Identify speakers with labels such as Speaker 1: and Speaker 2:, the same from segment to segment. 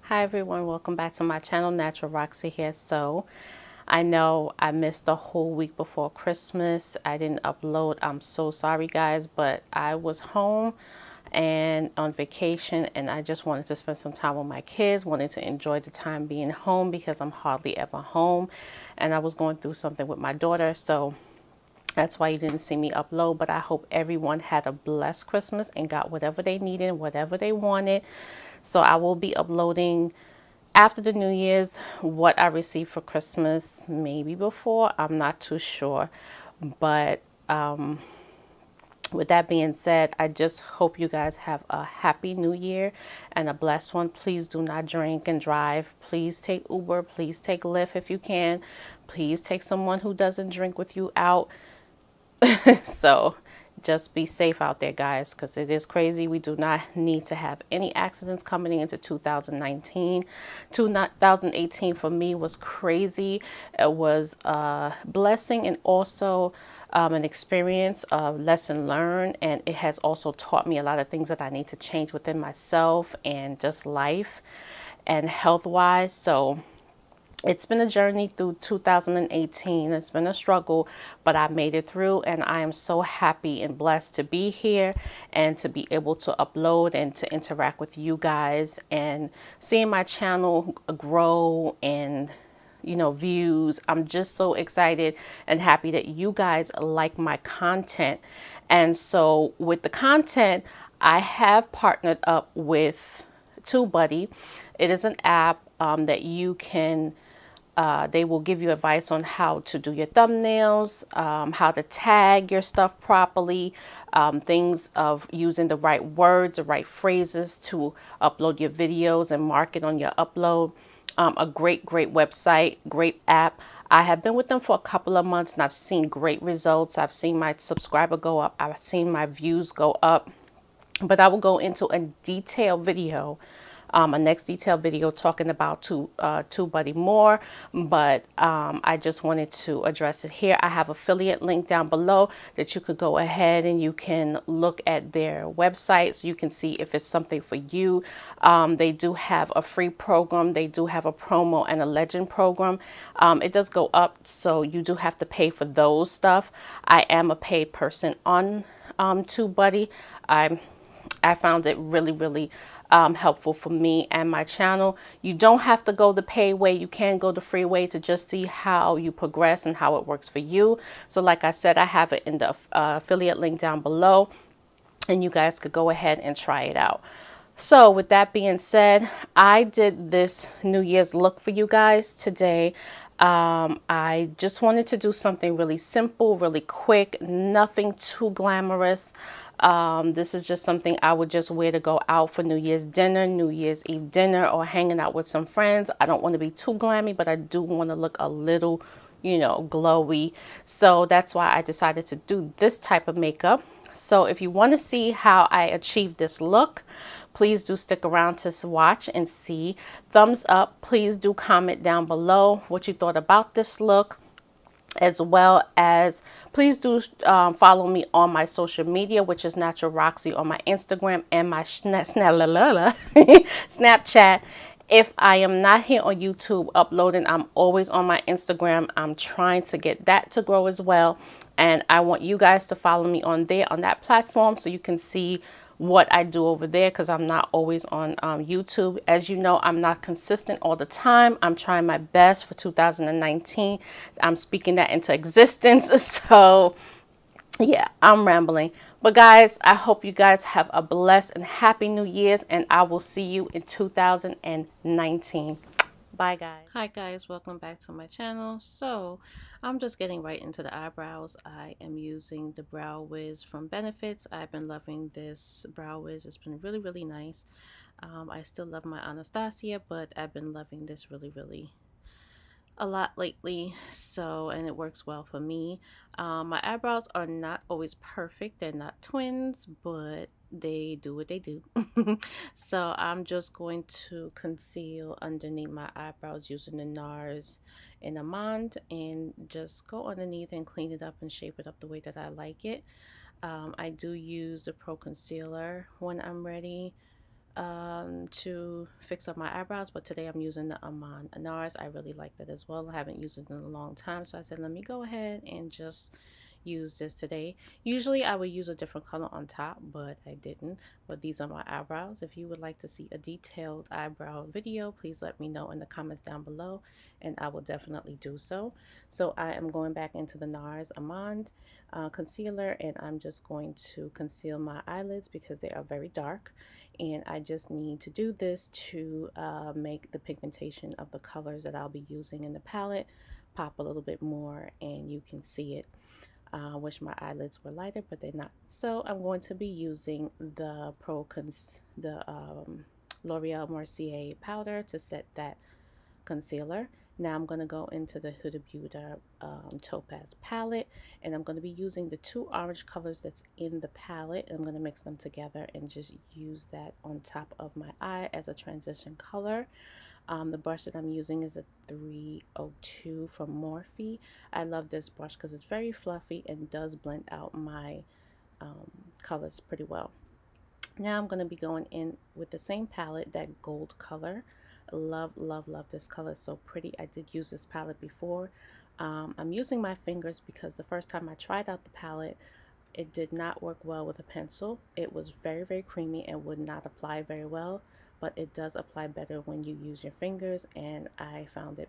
Speaker 1: Hi everyone, welcome back to my channel. NaturalRoxxy here. So I know I missed the whole week before Christmas. I didn't upload. I'm so sorry guys, but I was home and on vacation, and I just wanted to spend some time with my kids, wanted to enjoy the time being home because I'm hardly ever home, and I was going through something with my daughter. So that's why you didn't see me upload, but I hope everyone had a blessed Christmas and got whatever they needed, whatever they wanted. So I will be uploading after the New Year's what I received for Christmas, maybe before, I'm not too sure. But with that being said, I just hope you guys have a happy new year and a blessed one. Please do not drink and drive. Please take Uber. Please take Lyft if you can. Please take someone who doesn't drink with you out. So just be safe out there, guys, because it is crazy. We do not need to have any accidents coming into 2019. 2018 for me was crazy. It was a blessing and also an experience, a lesson learned, and it has also taught me a lot of things that I need to change within myself and just life and health wise. So it's been a journey through 2018. It's been a struggle, but I made it through, and I am so happy and blessed to be here and to be able to upload and to interact with you guys and seeing my channel grow and views. I'm just so excited and happy that you guys like my content. And so with the content, I have partnered up with TubeBuddy. It is an app that you can they will give you advice on how to do your thumbnails, how to tag your stuff properly, things of using the right words, the right phrases to upload your videos and mark it on your upload. A great website, great app. I have been with them for a couple of months and I've seen great results. I've seen my subscriber go up. I've seen my views go up. But I will go into a detailed video, a next detailed video talking about TubeBuddy more. But I just wanted to address it here. I have affiliate link down below that you could go ahead and you can look at their website so you can see if it's something for you. They do have a free program. They do have a promo and a legend program. It does go up, so you do have to pay for those stuff. I am a paid person on TubeBuddy. I found it really helpful for me and my channel. You don't have to go the pay way. You can go the free way to just see how you progress and how it works for you. So like I said, I have it in the affiliate link down below, and you guys could go ahead and try it out. So with that being said, I did this New Year's look for you guys today. I just wanted to do something really simple, really quick, nothing too glamorous. This is just something I would just wear to go out for New Year's dinner, New Year's Eve dinner, or hanging out with some friends. I don't want to be too glammy, but I do want to look a little, glowy. So that's why I decided to do this type of makeup. So if you want to see how I achieved this look, please do stick around to watch and see. Thumbs up. Please do comment down below what you thought about this look, as well as please do follow me on my social media, which is NaturalRoxxy on my Instagram and my Snapchat. If I am not here on YouTube uploading, I'm always on my Instagram. I'm trying to get that to grow as well. And I want you guys to follow me on there, on that platform, so you can see what I do over there, because I'm not always on YouTube. As you know, I'm not consistent all the time. I'm trying my best for 2019. I'm speaking that into existence. So yeah, I'm rambling. But guys, I hope you guys have a blessed and happy New Year's, and I will see you in 2019. Bye guys. Hi guys, welcome back to my channel. So I'm just getting right into the eyebrows. I am using the Brow Wiz from Benefits. I've been loving this Brow Wiz. It's been really nice. I still love my Anastasia, but I've been loving this really a lot lately. So, and it works well for me. My eyebrows are not always perfect. They're not twins, but they do what they do. So I'm just going to conceal underneath my eyebrows using the NARS in Amande, and just go underneath and clean it up and shape it up the way that I like it. I do use the Pro Concealer when I'm ready to fix up my eyebrows, but today I'm using the Amon NARS. I really like that as well. I haven't used it in a long time, so I said let me go ahead and just use this today. Usually I would use a different color on top, but I didn't. But these are my eyebrows. If you would like to see a detailed eyebrow video, please let me know in the comments down below, and I will definitely do so. So I am going back into the NARS Amon concealer, and I'm just going to conceal my eyelids because they are very dark, and I just need to do this to make the pigmentation of the colors that I'll be using in the palette pop a little bit more, and you can see it. I wish my eyelids were lighter, but they're not. So I'm going to be using the L'Oreal Mercier powder to set that concealer. Now I'm going to go into the Huda Beauty Topaz palette, and I'm going to be using the two orange colors that's in the palette, and I'm going to mix them together and just use that on top of my eye as a transition color. The brush that I'm using is a 302 from Morphe. I love this brush because it's very fluffy and does blend out my colors pretty well. Now I'm going to be going in with the same palette, that gold color. Love, love, love this color. It's so pretty. I did use this palette before. I'm using my fingers because the first time I tried out the palette, it did not work well with a pencil. It was very, very creamy and would not apply very well, but it does apply better when you use your fingers, and I found it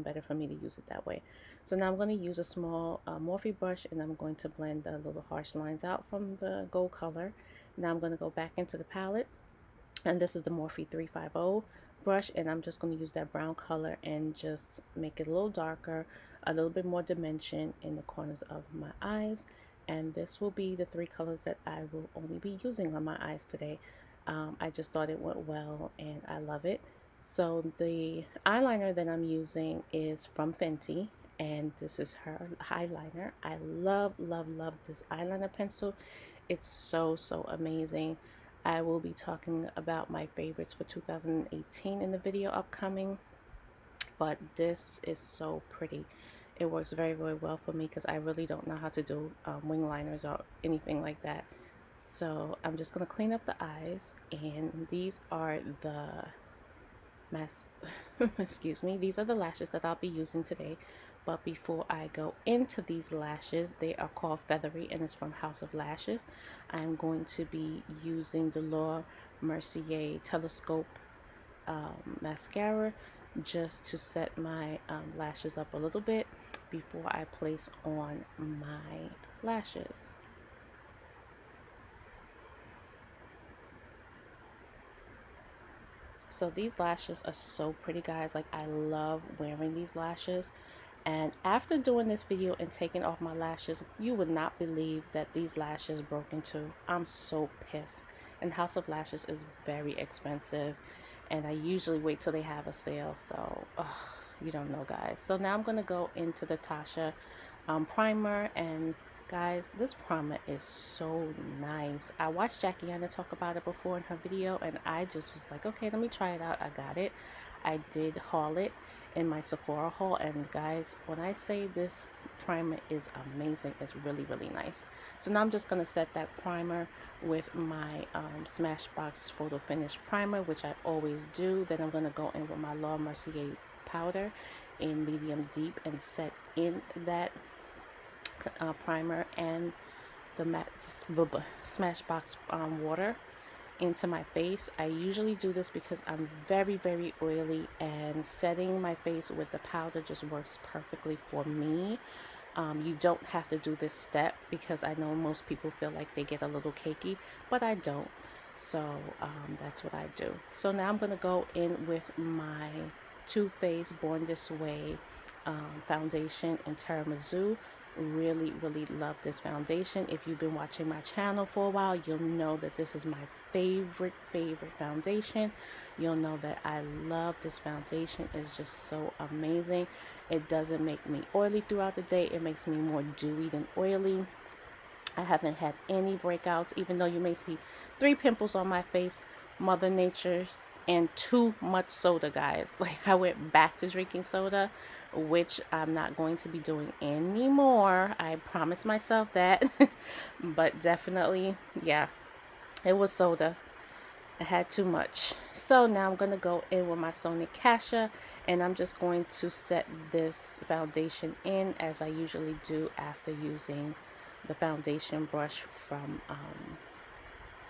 Speaker 1: better for me to use it that way. So now I'm going to use a small Morphe brush, and I'm going to blend the little harsh lines out from the gold color. Now I'm going to go back into the palette, and this is the Morphe 350 brush, and I'm just going to use that brown color and just make it a little darker, a little bit more dimension in the corners of my eyes. And this will be the three colors that I will only be using on my eyes today. I just thought it went well, and I love it. So the eyeliner that I'm using is from Fenty, and this is her eyeliner. I love, love, love this eyeliner pencil. It's so, so amazing. I will be talking about my favorites for 2018 in the video upcoming, but this is so pretty. It works very, very well for me because I really don't know how to do wing liners or anything like that. So I'm just going to clean up the eyes, and these are the excuse me, these are the lashes that I'll be using today. But before I go into these lashes, they are called Feathery, and it's from House of Lashes. I'm going to be using the L'Oreal Mercier Telescope mascara just to set my lashes up a little bit before I place on my lashes. So these lashes are so pretty, guys. Like, I love wearing these lashes. And after doing this video and taking off my lashes, you would not believe that these lashes broke in two. I'm so pissed. And House of Lashes is very expensive, and I usually wait till they have a sale. So you don't know, guys. So now I'm going to go into the Tasha primer, and guys, this primer is so nice. I watched Jackie Anna talk about it before in her video, and I just was like, okay, let me try it out. I got it. I did haul it in my Sephora haul, and guys, when I say this primer is amazing, it's really, really nice. So now I'm just going to set that primer with my Smashbox Photo Finish primer, which I always do. Then I'm going to go in with my L'Oreal Mercier powder in medium deep and set in that primer and the Smashbox water into my face. I usually do this because I'm very, very oily, and setting my face with the powder just works perfectly for me. You don't have to do this step because I know most people feel like they get a little cakey, but I don't. So that's what I do. So now I'm going to go in with my Too Faced Born This Way foundation in Tiramisu. Really, really love this foundation. If you've been watching my channel for a while, you'll know that this is my favorite foundation. You'll know that I love this foundation. It's just so amazing. It doesn't make me oily throughout the day. It makes me more dewy than oily. I haven't had any breakouts, even though you may see 3 pimples on my face. Mother Nature and too much soda, guys. Like, I went back to drinking soda, which I'm not going to be doing anymore. I promised myself that. But definitely, yeah, it was soda. I had too much. So now I'm going to go in with my Sony Cassia, and I'm just going to set this foundation in as I usually do after using the foundation brush from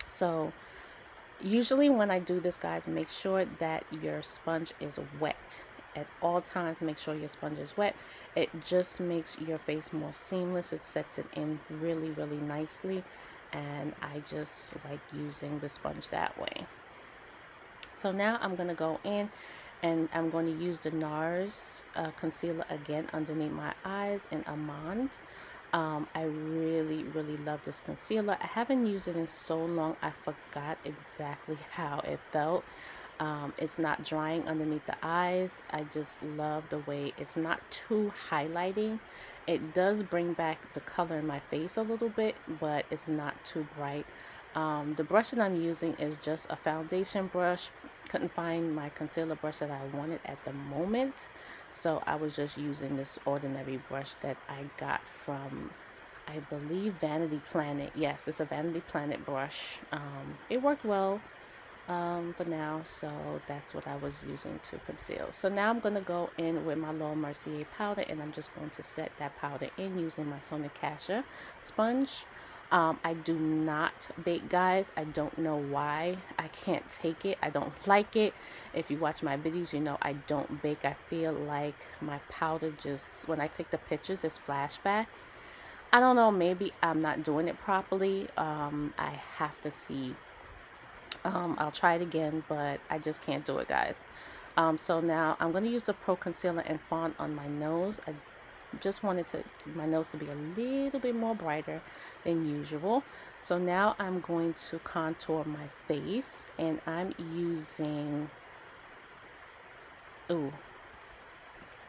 Speaker 1: so usually when I do this, guys, make sure that your sponge is wet at all times. Make sure your sponge is wet. It just makes your face more seamless. It sets it in really, really nicely, and I just like using the sponge that way. So now I'm going to go in and I'm going to use the NARS concealer again underneath my eyes in Almond. I really, really love this concealer. I haven't used it in so long, I forgot exactly how it felt. It's not drying underneath the eyes. I just love the way it's not too highlighting. It does bring back the color in my face a little bit, but it's not too bright. The brush that I'm using is just a foundation brush. Couldn't find my concealer brush that I wanted at the moment, so I was just using this ordinary brush that I got from, I believe, Vanity Planet. Yes, it's a Vanity Planet brush. It worked well for now, so that's what I was using to conceal. So now I'm going to go in with my Laura Mercier powder, and I'm just going to set that powder in using my Sony Cassia sponge. I do not bake, guys. I don't know why. I can't take it. I don't like it. If you watch my videos, you know I don't bake. I feel like my powder just, when I take the pictures, it's flashbacks. I don't know. Maybe I'm not doing it properly. I have to see. I'll try it again, but I just can't do it, guys. So now I'm going to use the Pro Concealer and Fawn on my nose. I just wanted my nose to be a little bit more brighter than usual. So now I'm going to contour my face, and I'm using, ooh,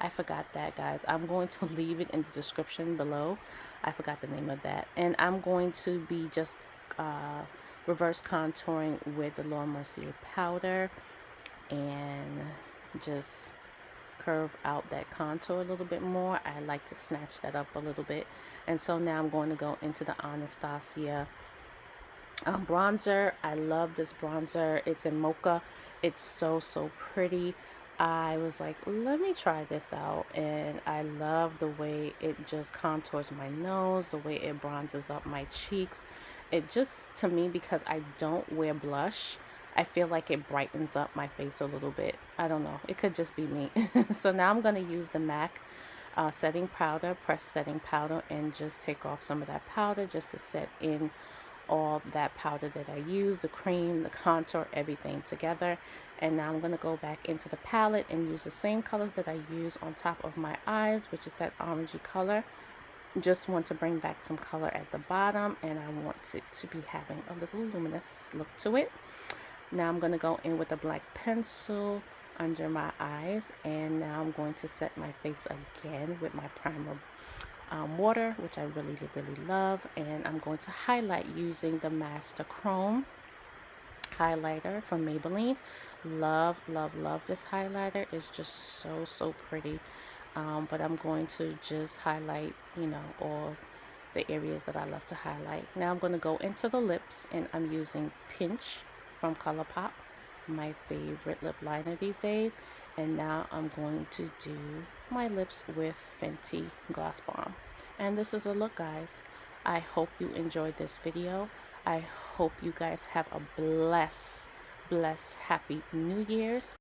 Speaker 1: I forgot that, guys. I'm going to leave it in the description below. I forgot the name of that. And I'm going to be just reverse contouring with the Laura Mercier powder and just curve out that contour a little bit more. I like to snatch that up a little bit. And so now I'm going to go into the Anastasia bronzer. I love this bronzer. It's in Mocha. It's so pretty. I was like, let me try this out, and I love the way it just contours my nose, the way it bronzes up my cheeks. It just, to me, because I don't wear blush, I feel like it brightens up my face a little bit. I don't know. It could just be me. So now I'm going to use the MAC setting powder, pressed setting powder, and just take off some of that powder just to set in all that powder that I used, the cream, the contour, everything together. And now I'm going to go back into the palette and use the same colors that I use on top of my eyes, which is that orangey color. Just want to bring back some color at the bottom, and I want it to be having a little luminous look to it. Now I'm going to go in with a black pencil under my eyes, and now I'm going to set my face again with my primer water, which I really love, and I'm going to highlight using the Master Chrome highlighter from Maybelline. Love this highlighter. It's just so pretty. But I'm going to just highlight, you know, all the areas that I love to highlight. Now I'm going to go into the lips, and I'm using Pinch from ColourPop, my favorite lip liner these days. And now I'm going to do my lips with Fenty Gloss Bomb. And this is a look, guys. I hope you enjoyed this video. I hope you guys have a blessed happy New Year's.